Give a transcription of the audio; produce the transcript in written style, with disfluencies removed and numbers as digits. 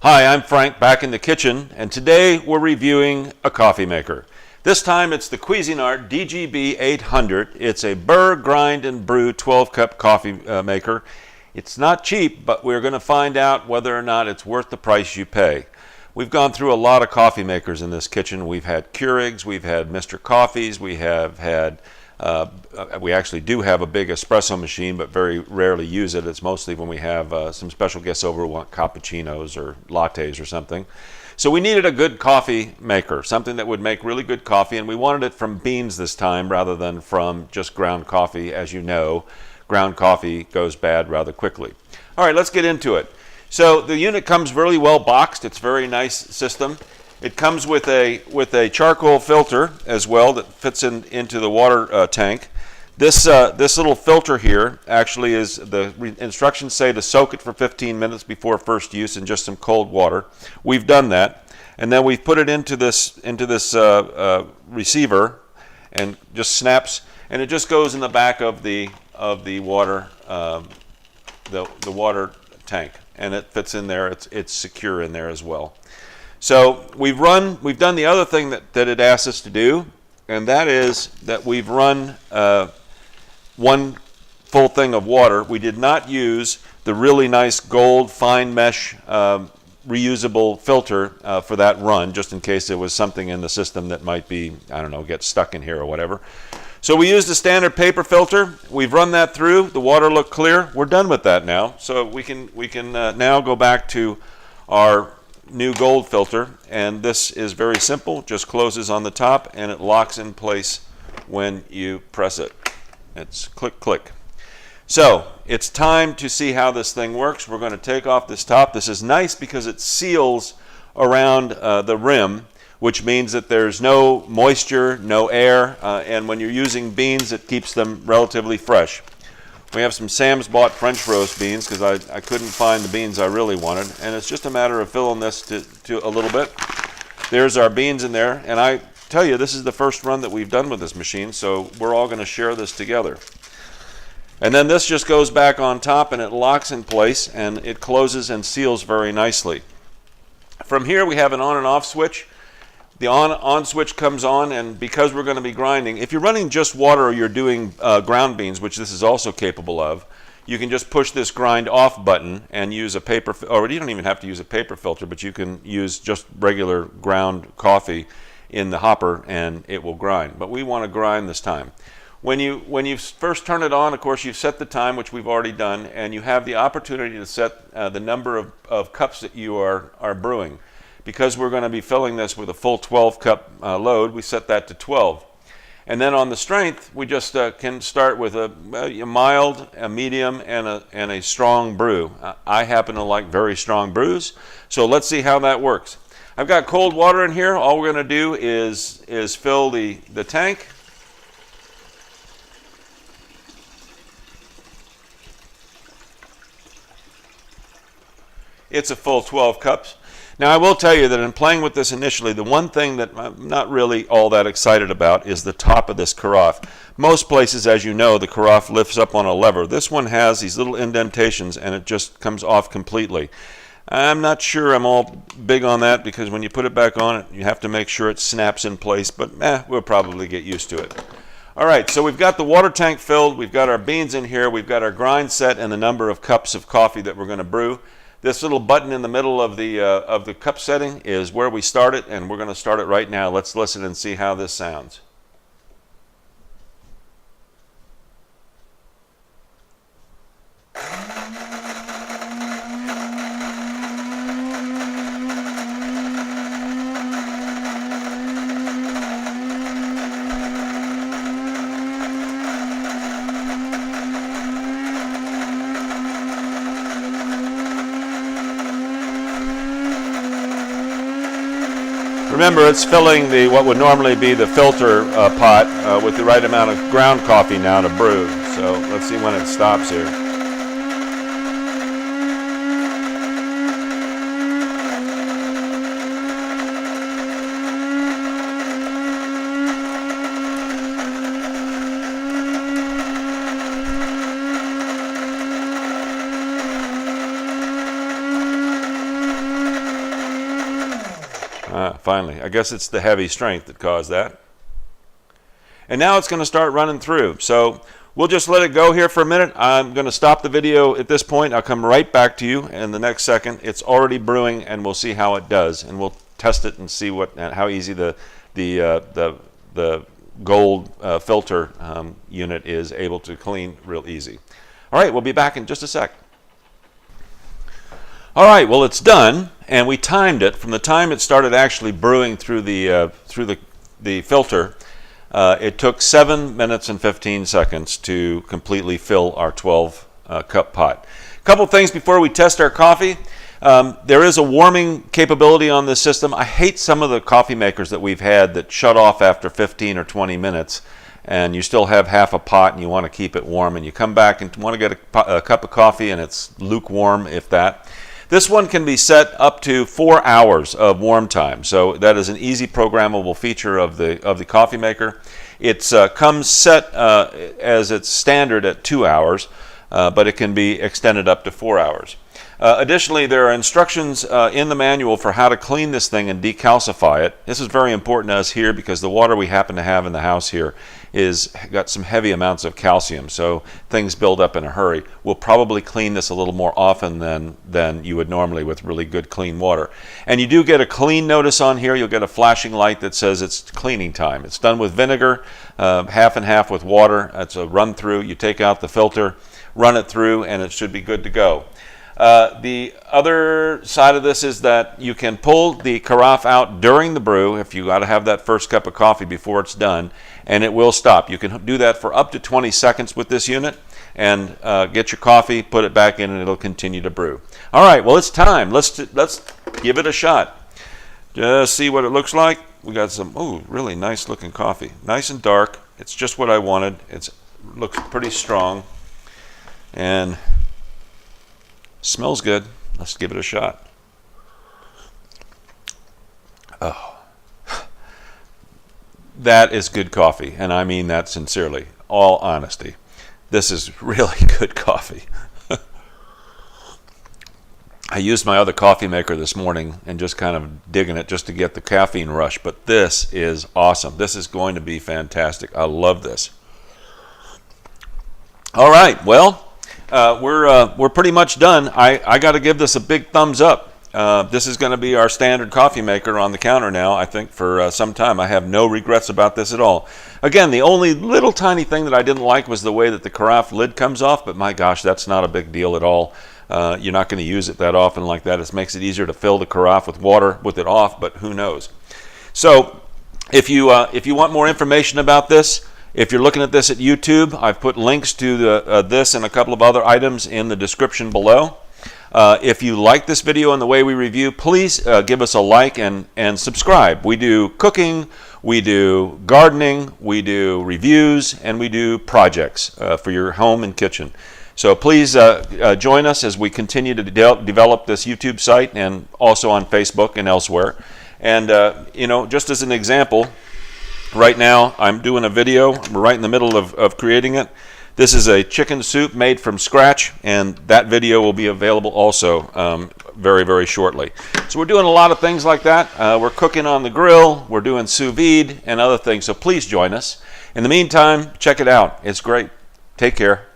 Hi, I'm Frank, back in the kitchen, and today we're reviewing a coffee maker. This time it's the Cuisinart DGB-800. It's a Burr grind and brew 12-cup coffee maker. It's not cheap, but we're going to find out whether or not it's worth the price you pay. We've gone through a lot of coffee makers in this kitchen. We've had Keurigs, we've had Mr. Coffees, we have had we actually do have a big espresso machine, but very rarely use it. It's mostly when we have some special guests over who want cappuccinos or lattes or something. So we needed a good coffee maker, something that would make really good coffee, and we wanted it from beans this time rather than from just ground coffee. As you know, ground coffee goes bad rather quickly. All right, let's get into it. So the unit comes really well boxed. It's a very nice system. It comes with a charcoal filter as well that fits into the water tank. This little filter here actually is, the instructions say to soak it for 15 minutes before first use in just some cold water. We've done that, and then we've put it into this receiver, and just snaps, and it just goes in the back of the water the water tank, and it fits in there. It's secure in there as well. So we've done the other thing that it asks us to do, and that is that we've run one full thing of water. We did not use the really nice gold fine mesh reusable filter for that run, just in case there was something in the system that might be, I don't know, get stuck in here or whatever. So we used a standard paper filter. We've run that through. The water looked clear. We're done with that now. So we can now go back to our new gold filter, and this is very simple. Just closes on the top and it locks in place when you press it. It's click click. So it's time to see how this thing works. We're going to take off this top. This is nice because it seals around the rim, which means that there's no moisture, no air, and when you're using beans, it keeps them relatively fresh. We have some Sam's bought French roast beans because I couldn't find the beans I really wanted, and it's just a matter of filling this to a little bit. There's our beans in there, and I tell you, this is the first run that we've done with this machine, so we're all going to share this together. And then this just goes back on top, and it locks in place, and it closes and seals very nicely. From here, we have an on and off switch. The on switch comes on, and because we're going to be grinding, if you're running just water or you're doing ground beans, which this is also capable of, you can just push this grind off button and use a paper, or you don't even have to use a paper filter, but you can use just regular ground coffee in the hopper and it will grind. But we want to grind this time. When you first turn it on, of course, you've set the time, which we've already done, and you have the opportunity to set the number of cups that you are brewing. Because we're going to be filling this with a full 12-cup load, we set that to 12. And then on the strength, we just can start with a mild, a medium, and a strong brew. I happen to like very strong brews, so let's see how that works. I've got cold water in here. All we're going to do is fill the tank. It's a full 12 cups. Now, I will tell you that in playing with this initially, the one thing that I'm not really all that excited about is the top of this carafe. Most places, as you know, the carafe lifts up on a lever. This one has these little indentations, and it just comes off completely. I'm not sure I'm all big on that, because when you put it back on, you have to make sure it snaps in place, but we'll probably get used to it. All right, so we've got the water tank filled, we've got our beans in here, we've got our grind set and the number of cups of coffee that we're going to brew. This little button in the middle of the cup setting is where we start it, and we're going to start it right now. Let's listen and see how this sounds. Remember, it's filling what would normally be the filter pot with the right amount of ground coffee now to brew. So let's see when it stops here. Finally, I guess it's the heavy strength that caused that. And now it's going to start running through. So we'll just let it go here for a minute. I'm going to stop the video at this point. I'll come right back to you in the next second. It's already brewing, and we'll see how it does, and we'll test it and see how easy the gold filter unit is able to clean real easy. All right, we'll be back in just a sec. All right, well, it's done, and we timed it from the time it started actually brewing through the filter. It took 7 minutes and 15 seconds to completely fill our 12-cup pot. A couple things before we test our coffee. There is a warming capability on this system. I hate some of the coffee makers that we've had that shut off after 15 or 20 minutes, and you still have half a pot and you want to keep it warm, and you come back and want to get a cup of coffee and it's lukewarm, if that. This one can be set up to 4 hours of warm time, so that is an easy programmable feature of the coffee maker. It comes set as its standard at 2 hours, but it can be extended up to 4 hours. Additionally, there are instructions in the manual for how to clean this thing and decalcify it. This is very important to us here because the water we happen to have in the house here is got some heavy amounts of calcium, so things build up in a hurry. We'll probably clean this a little more often than you would normally with really good clean water. And you do get a clean notice on here. You'll get a flashing light that says it's cleaning time. It's done with vinegar, half and half with water. That's a run through. You take out the filter, run it through, and it should be good to go. The other side of this is that you can pull the carafe out during the brew if you got to have that first cup of coffee before it's done, and it will stop. You can do that for up to 20 seconds with this unit and get your coffee, put it back in, and it'll continue to brew. All right, well, it's time. Let's give it a shot. Just see what it looks like. We got some really nice looking coffee. Nice and dark. It's just what I wanted. It looks pretty strong and smells good. Let's give it a shot. Oh, that is good coffee, and I mean that sincerely, all honesty. This is really good coffee. I used my other coffee maker this morning and just kind of digging it just to get the caffeine rush, but this is awesome. This is going to be fantastic. I love this. All right, well, we're pretty much done. I got to give this a big thumbs up. This is going to be our standard coffee maker on the counter now, I think, for some time. I have no regrets about this at all. Again, the only little tiny thing that I didn't like was the way that the carafe lid comes off, but my gosh, that's not a big deal at all. You're not going to use it that often like that. It makes it easier to fill the carafe with water with it off, but who knows. So if you want more information about this, if you're looking at this at YouTube, I've put links to this and a couple of other items in the description below. If you like this video and the way we review, please give us a like and subscribe. We do cooking, we do gardening, we do reviews, and we do projects for your home and kitchen. So please join us as we continue to develop this YouTube site and also on Facebook and elsewhere. And, just as an example, right now I'm doing a video. We're right in the middle of creating it. This is a chicken soup made from scratch, and that video will be available also very, very shortly. So we're doing a lot of things like that. We're cooking on the grill. We're doing sous vide and other things. So please join us. In the meantime, check it out. It's great. Take care.